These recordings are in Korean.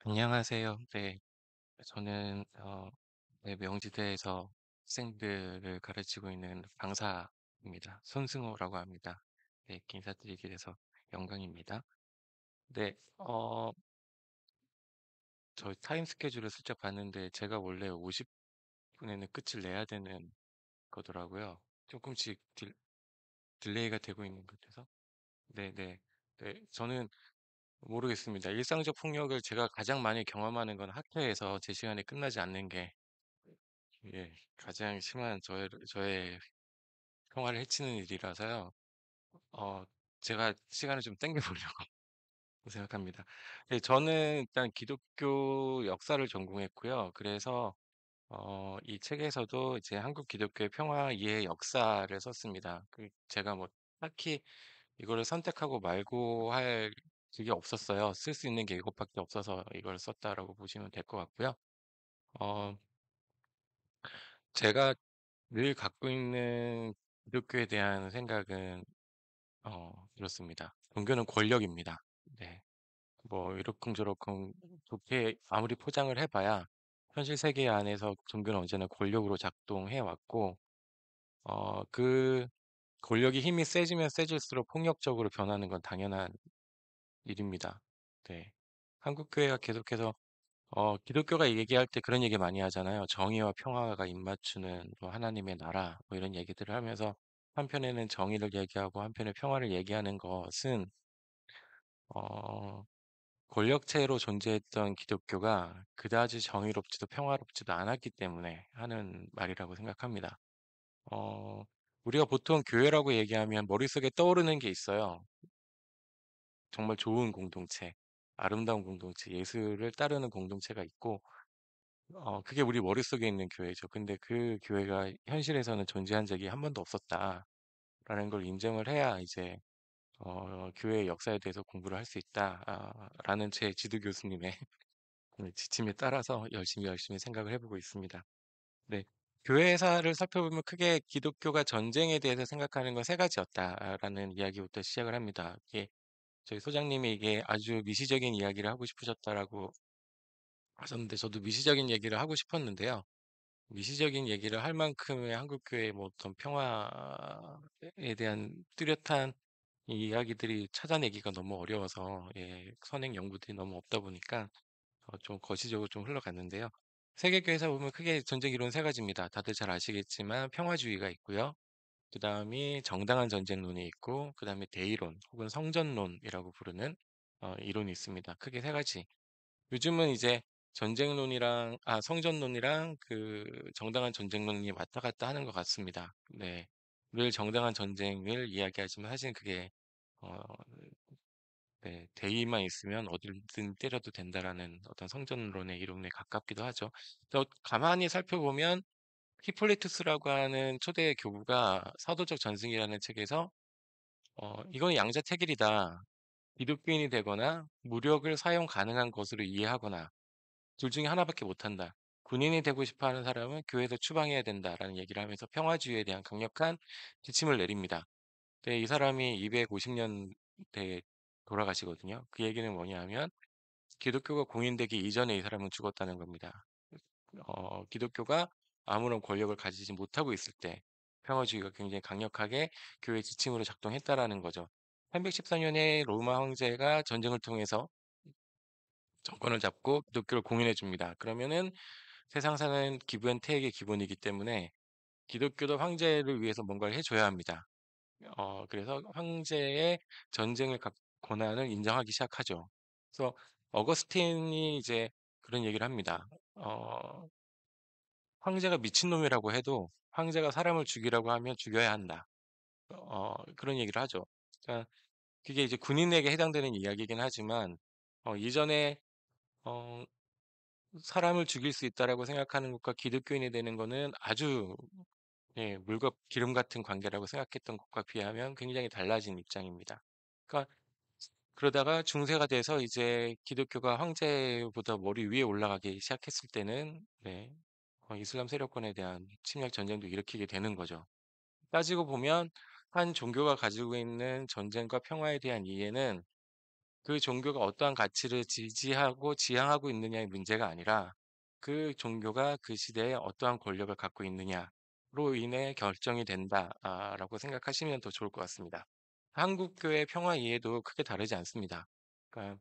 안녕하세요. 네, 저는 네, 명지대에서 학생들을 가르치고 있는 강사입니다. 손승호라고 합니다. 네, 인사드리게 돼서 영광입니다. 네, 저 타임 스케줄을 슬쩍 봤는데 제가 원래 50분에는 끝을 내야 되는 거더라고요. 조금씩 딜레이가 되고 있는 것 같아서. 네, 네, 네, 저는 모르겠습니다. 일상적 폭력을 제가 가장 많이 경험하는 건 학교에서 제 시간에 끝나지 않는 게 예, 가장 심한 저의 평화를 해치는 일이라서요. 어, 제가 시간을 좀 땡겨보려고 생각합니다. 네, 저는 일단 기독교 역사를 전공했고요. 그래서 이 책에서도 이제 한국 기독교의 평화 이해 역사를 썼습니다. 제가 뭐 딱히 이거를 선택하고 말고 할 그게 없었어요. 쓸 수 있는 게 이것밖에 없어서 이걸 썼다라고 보시면 될 것 같고요. 어, 제가 늘 갖고 있는 기독교에 대한 생각은 그렇습니다. 종교는 권력입니다. 네. 뭐 이러쿵저러쿵 좋게 아무리 포장을 해봐야 현실 세계 안에서 종교는 언제나 권력으로 작동해 왔고 그 권력이 힘이 세지면 세질수록 폭력적으로 변하는 건 당연한 일입니다. 네. 한국 교회가 계속해서 기독교가 얘기할 때 그런 얘기 많이 하잖아요. 정의와 평화가 입맞추는 뭐 하나님의 나라, 뭐 이런 얘기들을 하면서 한편에는 정의를 얘기하고 한편에 평화를 얘기하는 것은, 어, 권력체로 존재했던 기독교가 그다지 정의롭지도 평화롭지도 않았기 때문에 하는 말이라고 생각합니다. 어, 우리가 보통 교회라고 얘기하면 머릿속에 떠오르는 게 있어요. 정말 좋은 공동체, 아름다운 공동체, 예수를 따르는 공동체가 있고, 그게 우리 머릿속에 있는 교회죠. 근데 그 교회가 현실에서는 존재한 적이 한 번도 없었다라는 걸 인정을 해야 이제 교회의 역사에 대해서 공부를 할 수 있다라는 제 지도 교수님의 지침에 따라서 열심히 생각을 해보고 있습니다. 네. 교회사를 살펴보면 크게 기독교가 전쟁에 대해서 생각하는 건 세 가지였다라는 이야기부터 시작을 합니다. 이게 저희 소장님이 이게 아주 미시적인 이야기를 하고 싶으셨다라고 하셨는데 저도 미시적인 얘기를 하고 싶었는데요. 미시적인 얘기를 할 만큼의 한국교회의 뭐 어떤 평화에 대한 뚜렷한 이야기들이 찾아내기가 너무 어려워서 예, 선행 연구들이 너무 없다 보니까 좀 거시적으로 좀 흘러갔는데요. 세계교회에서 보면 크게 전쟁 이론 세 가지입니다. 다들 잘 아시겠지만 평화주의가 있고요. 그 다음이 정당한 전쟁론이 있고, 그 다음에 대의론 혹은 성전론이라고 부르는 이론이 있습니다. 크게 세 가지. 요즘은 이제 성전론이랑 그 정당한 전쟁론이 왔다 갔다 하는 것 같습니다. 네. 늘 정당한 전쟁을 이야기하지만 사실 그게, 어, 네, 대의만 있으면 어디든 때려도 된다라는 어떤 성전론의 이론에 가깝기도 하죠. 또 가만히 살펴보면 히폴리투스라고 하는 초대 교구가 사도적 전승이라는 책에서 이건 양자택일이다. 기독교인이 되거나 무력을 사용 가능한 것으로 이해하거나 둘 중에 하나밖에 못한다. 군인이 되고 싶어 하는 사람은 교회에서 추방해야 된다라는 얘기를 하면서 평화주의에 대한 강력한 지침을 내립니다. 근데 이 사람이 250년대에 돌아가시거든요. 그 얘기는 뭐냐 하면 기독교가 공인되기 이전에 이 사람은 죽었다는 겁니다. 기독교가 아무런 권력을 가지지 못하고 있을 때 평화주의가 굉장히 강력하게 교회 지침으로 작동했다라는 거죠. 314년에 로마 황제가 전쟁을 통해서 정권을 잡고 기독교를 공인해 줍니다. 그러면은 세상 사는 기부 앤 태익의 기본이기 때문에 기독교도 황제를 위해서 뭔가를 해줘야 합니다. 그래서 황제의 권한을 인정하기 시작하죠. 그래서 어거스틴이 이제 그런 얘기를 합니다. 황제가 미친놈이라고 해도 황제가 사람을 죽이라고 하면 죽여야 한다. 그런 얘기를 하죠. 그러니까 그게 이제 군인에게 해당되는 이야기이긴 하지만 이전에 어, 사람을 죽일 수 있다라고 생각하는 것과 기독교인이 되는 거는 아주 예, 물과 기름 같은 관계라고 생각했던 것과 비하면 굉장히 달라진 입장입니다. 그러니까 그러다가 중세가 돼서 이제 기독교가 황제보다 머리 위에 올라가기 시작했을 때는 네, 이슬람 세력권에 대한 침략 전쟁도 일으키게 되는 거죠. 따지고 보면 한 종교가 가지고 있는 전쟁과 평화에 대한 이해는 그 종교가 어떠한 가치를 지지하고 지향하고 있느냐의 문제가 아니라 그 종교가 그 시대에 어떠한 권력을 갖고 있느냐로 인해 결정이 된다라고 생각하시면 더 좋을 것 같습니다. 한국교회 평화 이해도 크게 다르지 않습니다. 그러니까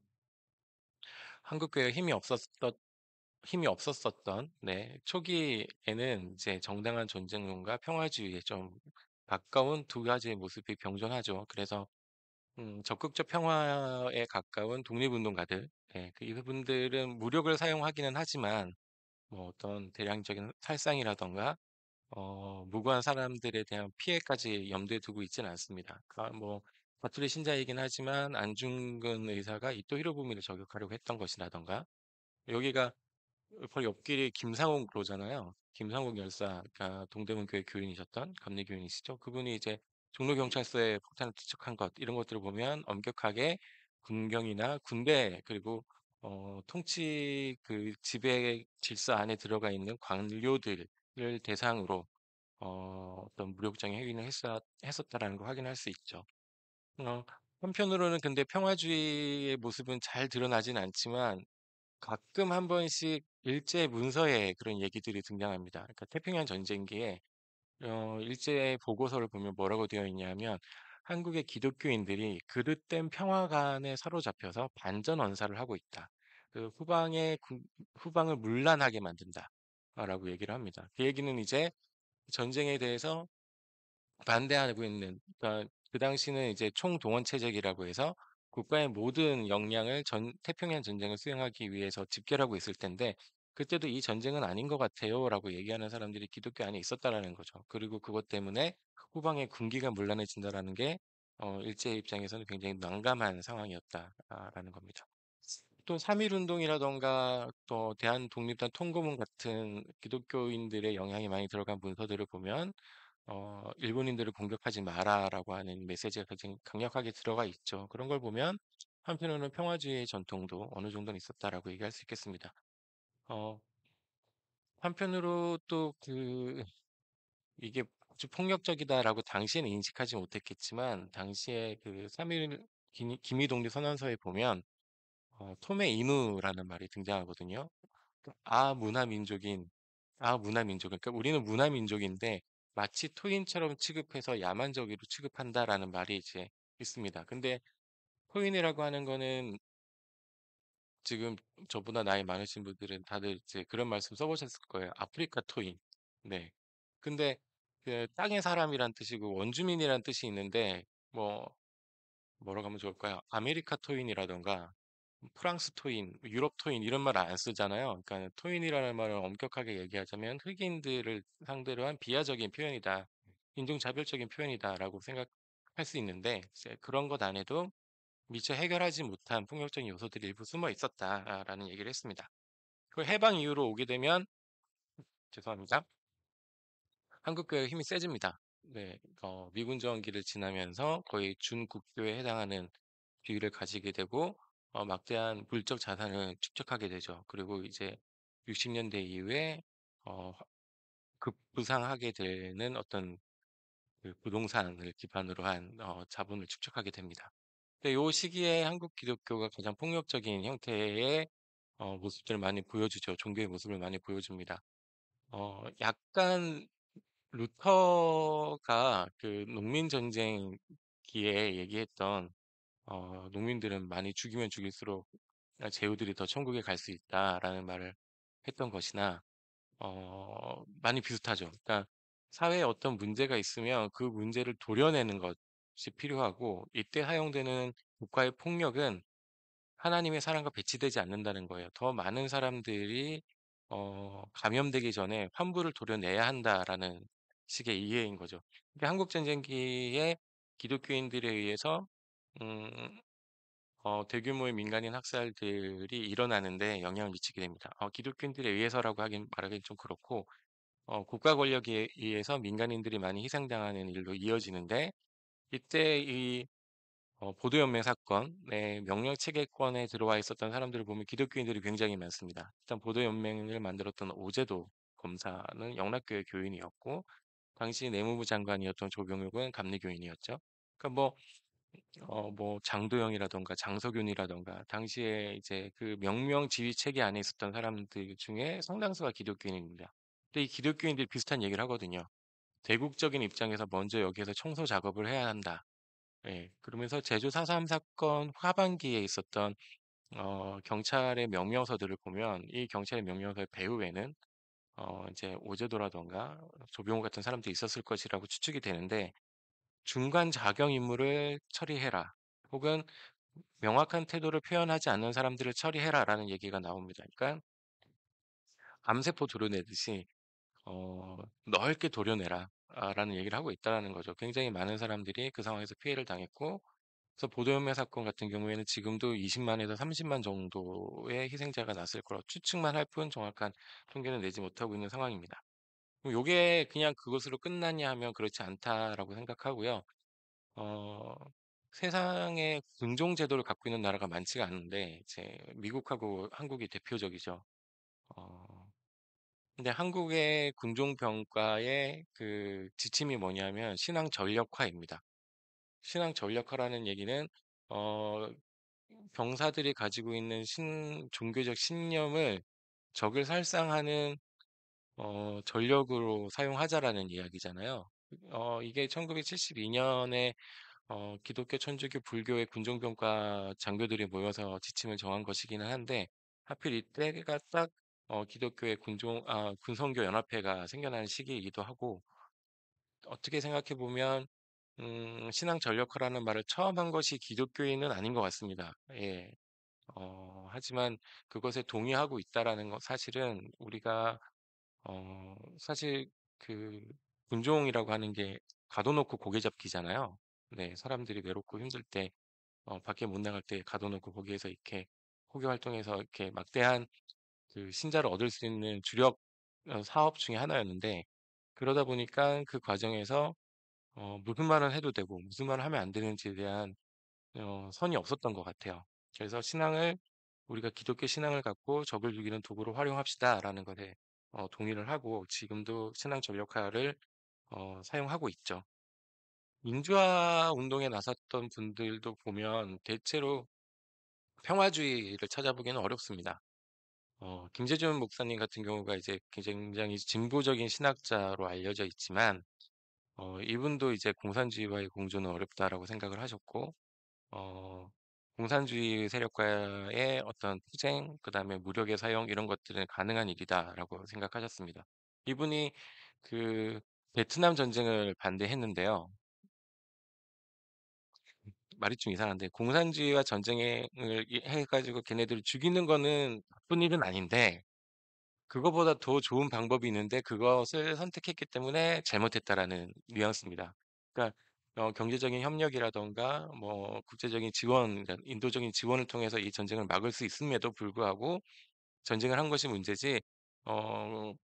한국교회가 힘이 없었었던 네, 초기에는 이제 정당한 전쟁론과 평화주의에 좀 가까운 두 가지의 모습이 병존하죠. 그래서 적극적 평화에 가까운 독립운동가들, 예, 이분들은 무력을 사용하기는 하지만 뭐 어떤 대량적인 살상이라던가 무고한 사람들에 대한 피해까지 염두에 두고 있지는 않습니다. 그러니까 뭐 가톨릭 신자이긴 하지만 안중근 의사가 이토 히로부미를 저격하려고 했던 것이라던가 여기가 바로 옆길이 김상옥로잖아요. 김상옥 열사, 그러니까 동대문 교회 교인이셨던 감리 교인이시죠. 그분이 이제 종로경찰서에 폭탄을 투척한 것 이런 것들을 보면 엄격하게 군경이나 군대 그리고 통치 그 지배 질서 안에 들어가 있는 관료들을 대상으로 어떤 무력적인 행위를 했었다라는 걸 확인할 수 있죠. 어, 한편으로는 근데 평화주의의 모습은 잘 드러나진 않지만 가끔 한 번씩 일제 문서에 그런 얘기들이 등장합니다. 그러니까 태평양 전쟁기에 일제 보고서를 보면 뭐라고 되어 있냐면 한국의 기독교인들이 그릇된 평화관에 사로잡혀서 반전 언사를 하고 있다. 그 후방을 문란하게 만든다라고 얘기를 합니다. 그 얘기는 이제 전쟁에 대해서 반대하고 있는, 그러니까 그 당시는 이제 총동원 체제이라고 해서 국가의 모든 역량을 태평양 전쟁을 수행하기 위해서 집결하고 있을 텐데, 그때도 이 전쟁은 아닌 것 같아요라고 얘기하는 사람들이 기독교 안에 있었다라는 거죠. 그리고 그것 때문에 후방의 군기가 문란해진다라는 게 일제 입장에서는 굉장히 난감한 상황이었다라는 겁니다. 또 3.1 운동이라던가 또 대한독립단 통고문 같은 기독교인들의 영향이 많이 들어간 문서들을 보면 일본인들을 공격하지 마라라고 하는 메시지가 굉장히 강력하게 들어가 있죠. 그런 걸 보면 한편으로는 평화주의의 전통도 어느 정도는 있었다라고 얘기할 수 있겠습니다. 어, 한편으로 또 이게 아주 폭력적이다라고 당시에는 인식하지 못했겠지만 당시에 그 3.1 김의독립 선언서에 보면 톰의 인우라는 말이 등장하거든요. 아문화민족, 그러니까 우리는 문화민족인데 마치 토인처럼 취급해서 야만적으로 취급한다라는 말이 이제 있습니다. 근데 토인이라고 하는 거는 지금 저보다 나이 많으신 분들은 다들 이제 그런 말씀 써보셨을 거예요. 아프리카 토인. 네. 근데 그 땅의 사람이란 뜻이고 원주민이란 뜻이 있는데 뭐 뭐라고 하면 좋을까요? 아메리카 토인이라던가 프랑스 토인, 유럽 토인 이런 말 안 쓰잖아요. 그러니까 토인이라는 말을 엄격하게 얘기하자면 흑인들을 상대로 한 비하적인 표현이다. 인종차별적인 표현이다라고 생각할 수 있는데 이제 그런 것 안에도 미처 해결하지 못한 폭력적인 요소들이 일부 숨어 있었다라는 얘기를 했습니다. 그 해방 이후로 오게 되면 죄송합니다. 한국교회의 힘이 세집니다. 네, 미군 정기를 지나면서 거의 준국교에 해당하는 비율을 가지게 되고 막대한 물적 자산을 축적하게 되죠. 그리고 이제 60년대 이후에 어, 급부상하게 되는 어떤 그 부동산을 기반으로 한 자본을 축적하게 됩니다. 근데 이 시기에 한국 기독교가 가장 폭력적인 형태의 모습들을 많이 보여주죠. 종교의 모습을 많이 보여줍니다. 약간 루터가 그 농민전쟁기에 얘기했던 농민들은 많이 죽이면 죽일수록 제후들이 더 천국에 갈 수 있다라는 말을 했던 것이나 많이 비슷하죠. 그러니까 사회에 어떤 문제가 있으면 그 문제를 도려내는 것이 필요하고 이때 사용되는 국가의 폭력은 하나님의 사랑과 배치되지 않는다는 거예요. 더 많은 사람들이 감염되기 전에 환부를 도려내야 한다라는 식의 이해인 거죠. 근데 한국 전쟁기에 기독교인들에 의해서 음, 대규모의 민간인 학살들이 일어나는데 영향을 미치게 됩니다. 기독교인들에 의해서라고 말하기는 좀 그렇고, 국가 권력에 의해서 민간인들이 많이 희생당하는 일로 이어지는데, 이때 보도연맹 사건의 명령 체계권에 들어와 있었던 사람들을 보면 기독교인들이 굉장히 많습니다. 일단 보도연맹을 만들었던 오제도 검사는 영락교회 교인이었고, 당시 내무부 장관이었던 조경육은 감리교인이었죠. 그러니까 뭐 뭐 장도영이라던가 장석윤이라던가 당시에 이제 그 명명 지휘 체계 안에 있었던 사람들 중에 상당수가 기독교인입니다. 근데 이 기독교인들이 비슷한 얘기를 하거든요. 대국적인 입장에서 먼저 여기에서 청소 작업을 해야 한다. 예, 그러면서 제주 4.3 사건 하반기에 있었던 경찰의 명령서들을 보면 이 경찰의 명령서의 배후에는 이제 오제도라던가 조병호 같은 사람들이 있었을 것이라고 추측이 되는데 중간 작용 임무를 처리해라. 혹은 명확한 태도를 표현하지 않는 사람들을 처리해라라는 얘기가 나옵니다. 그러니까 암세포 도려내듯이 어, 넓게 도려내라. 라는 얘기를 하고 있다는 거죠. 굉장히 많은 사람들이 그 상황에서 피해를 당했고, 그래서 보도연매 사건 같은 경우에는 지금도 20만에서 30만 정도의 희생자가 났을 거라고 추측만 할 뿐 정확한 통계는 내지 못하고 있는 상황입니다. 그럼 요게 그냥 그것으로 끝나냐 하면 그렇지 않다라고 생각하고요. 어, 세상에 군종 제도를 갖고 있는 나라가 많지가 않은데, 이제 미국하고 한국이 대표적이죠. 어, 근데 한국의 군종병과의 그 지침이 뭐냐면 신앙 전력화입니다. 신앙 전력화라는 얘기는 어, 병사들이 가지고 있는 종교적 신념을 적을 살상하는 전력으로 사용하자라는 이야기잖아요. 이게 1972년에 기독교, 천주교, 불교의 군종병과 장교들이 모여서 지침을 정한 것이기는 한데 하필 이때가 딱 기독교의 군성교 연합회가 생겨나는 시기이기도 하고 어떻게 생각해 보면 신앙 전력화라는 말을 처음 한 것이 기독교인은 아닌 것 같습니다. 예. 하지만 그것에 동의하고 있다라는 것 사실은 우리가 사실 그 군종이라고 하는 게 가둬놓고 고개 잡기잖아요. 네, 사람들이 외롭고 힘들 때 밖에 못 나갈 때 가둬놓고 거기에서 이렇게 호교 활동해서 이렇게 막대한 그 신자를 얻을 수 있는 주력 사업 중에 하나였는데 그러다 보니까 그 과정에서 무슨 말을 해도 되고 무슨 말을 하면 안 되는지에 대한 선이 없었던 것 같아요. 그래서 우리가 기독교 신앙을 갖고 적을 죽이는 도구로 활용합시다라는 것에 동의를 하고 지금도 신앙 전력화를 사용하고 있죠. 민주화 운동에 나섰던 분들도 보면 대체로 평화주의를 찾아보기는 어렵습니다. 김재준 목사님 같은 경우가 이제 굉장히 진보적인 신학자로 알려져 있지만, 이분도 이제 공산주의와의 공존은 어렵다라고 생각을 하셨고, 어, 공산주의 세력과의 어떤 투쟁, 그 다음에 무력의 사용, 이런 것들은 가능한 일이다라고 생각하셨습니다. 이분이 그 베트남 전쟁을 반대했는데요. 말이 좀 이상한데, 공산주의와 전쟁을 해가지고 걔네들을 죽이는 거는 나쁜 일은 아닌데, 그거보다 더 좋은 방법이 있는데 그것을 선택했기 때문에 잘못했다라는 뉘앙스입니다. 그러니까 경제적인 협력이라던가 뭐 국제적인 지원, 그러니까 인도적인 지원을 통해서 이 전쟁을 막을 수 있음에도 불구하고 전쟁을 한 것이 문제지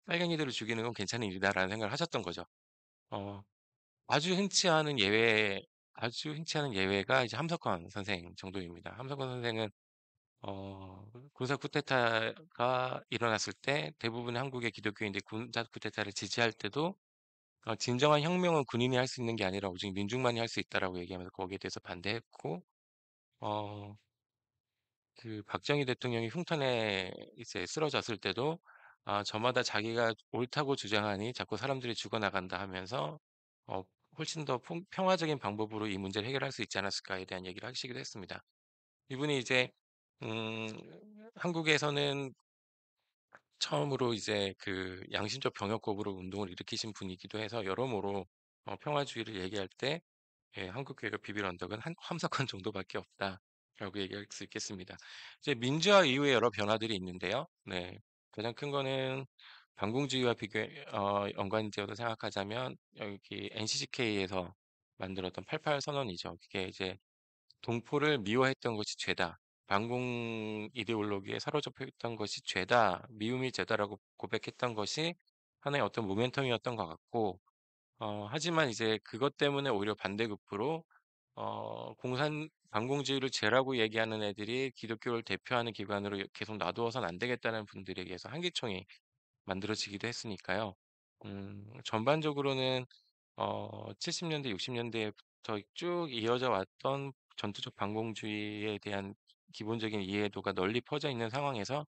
빨갱이들을 죽이는 건 괜찮은 일이다라는 생각을 하셨던 거죠. 어, 아주 흔치 않은 예외, 아주 흔치 않은 예외가 이제 함석헌 선생 정도입니다. 함석헌 선생은 군사 쿠데타가 일어났을 때 대부분의 한국의 기독교인들이 군사 쿠데타를 지지할 때도 진정한 혁명은 군인이 할 수 있는 게 아니라 오직 민중만이 할 수 있다라고 얘기하면서 거기에 대해서 반대했고, 어, 그 박정희 대통령이 흉터내 이제 쓰러졌을 때도 저마다 자기가 옳다고 주장하니 자꾸 사람들이 죽어나간다 하면서 어, 훨씬 더 평화적인 방법으로 이 문제를 해결할 수 있지 않았을까에 대한 얘기를 하시기도 했습니다. 이분이 이제 음, 한국에서는 처음으로 이제 그 양심적 병역거부로 운동을 일으키신 분이기도 해서 여러모로 평화주의를 얘기할 때 한국 교회가 비빌 언덕은 함석헌 정도밖에 없다라고 얘기할 수 있겠습니다. 이제 민주화 이후에 여러 변화들이 있는데요. 네, 가장 큰 거는 반공주의와 연관지어서 생각하자면 여기 NCCK에서 만들었던 88 선언이죠. 그게 이제 동포를 미워했던 것이 죄다. 반공 이데올로기에 사로잡혀 있던 것이 죄다. 미움이 죄다라고 고백했던 것이 하나의 어떤 모멘텀이었던 것 같고, 하지만 이제 그것 때문에 오히려 반대급부로, 반공주의를 죄라고 얘기하는 애들이 기독교를 대표하는 기관으로 계속 놔두어선 안 되겠다는 분들에 의해서 한기총이 만들어지기도 했으니까요. 전반적으로는 70년대, 60년대부터 전부터 쭉 이어져 왔던 전투적 반공주의에 대한 기본적인 이해도가 널리 퍼져 있는 상황에서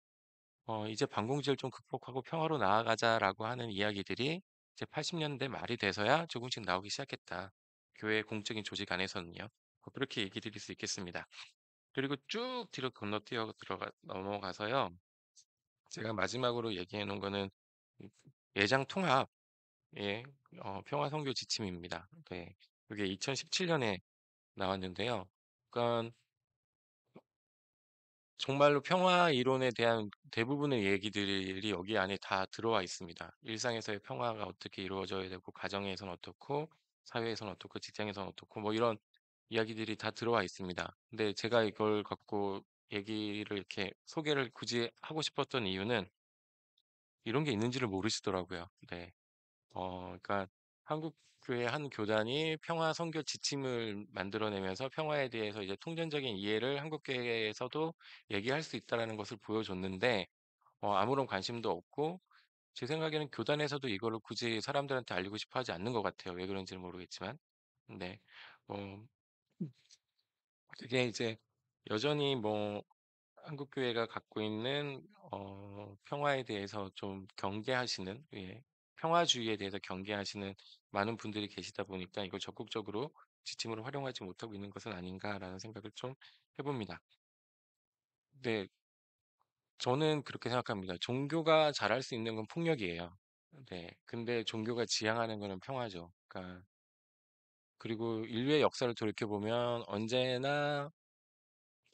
이제 반공주의를 좀 극복하고 평화로 나아가자라고 하는 이야기들이 이제 80년대 말이 돼서야 조금씩 나오기 시작했다. 교회 공적인 조직 안에서는요. 그렇게 얘기 드릴 수 있겠습니다. 그리고 쭉 뒤로 건너뛰어 넘어가서요. 제가 마지막으로 얘기해 놓은 거는 이 예장 통합의 평화 선교 지침입니다. 네. 그게 2017년에 나왔는데요. 그러니까 정말로 평화 이론에 대한 대부분의 얘기들이 여기 안에 다 들어와 있습니다. 일상에서의 평화가 어떻게 이루어져야 되고, 가정에서는 어떻고, 사회에서는 어떻고, 직장에서는 어떻고, 뭐 이런 이야기들이 다 들어와 있습니다. 근데 제가 이걸 갖고 얘기를 이렇게 소개를 굳이 하고 싶었던 이유는 이런 게 있는지를 모르시더라고요. 네. 그러니까 한국 교회 한 교단이 평화 선교 지침을 만들어내면서 평화에 대해서 이제 통전적인 이해를 한국 교회에서도 얘기할 수 있다라는 것을 보여줬는데 아무런 관심도 없고 제 생각에는 교단에서도 이거를 굳이 사람들한테 알리고 싶어 하지 않는 것 같아요. 왜 그런지는 모르겠지만. 네. 어, 그게 이제 여전히 뭐 한국 교회가 갖고 있는 평화에 대해서 좀 경계하시는 예, 평화주의에 대해서 경계하시는 많은 분들이 계시다 보니까 이걸 적극적으로 지침으로 활용하지 못하고 있는 것은 아닌가라는 생각을 좀 해봅니다. 네, 저는 그렇게 생각합니다. 종교가 잘할 수 있는 건 폭력이에요. 네, 근데 종교가 지향하는 거는 평화죠. 그러니까 그리고 인류의 역사를 돌이켜보면 언제나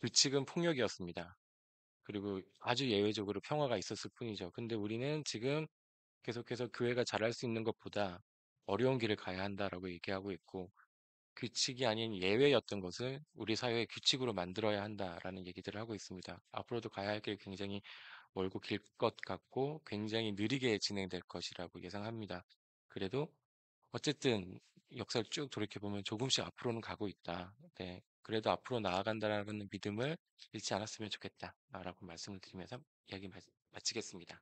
규칙은 폭력이었습니다. 그리고 아주 예외적으로 평화가 있었을 뿐이죠. 근데 우리는 지금 계속해서 교회가 잘할 수 있는 것보다 어려운 길을 가야 한다라고 얘기하고 있고, 규칙이 아닌 예외였던 것을 우리 사회의 규칙으로 만들어야 한다라는 얘기들을 하고 있습니다. 앞으로도 가야 할 길 굉장히 멀고 길 것 같고 굉장히 느리게 진행될 것이라고 예상합니다. 그래도 어쨌든 역사를 쭉 돌이켜보면 조금씩 앞으로는 가고 있다. 네. 그래도 앞으로 나아간다라는 믿음을 잃지 않았으면 좋겠다라고 말씀을 드리면서 이야기 마치겠습니다.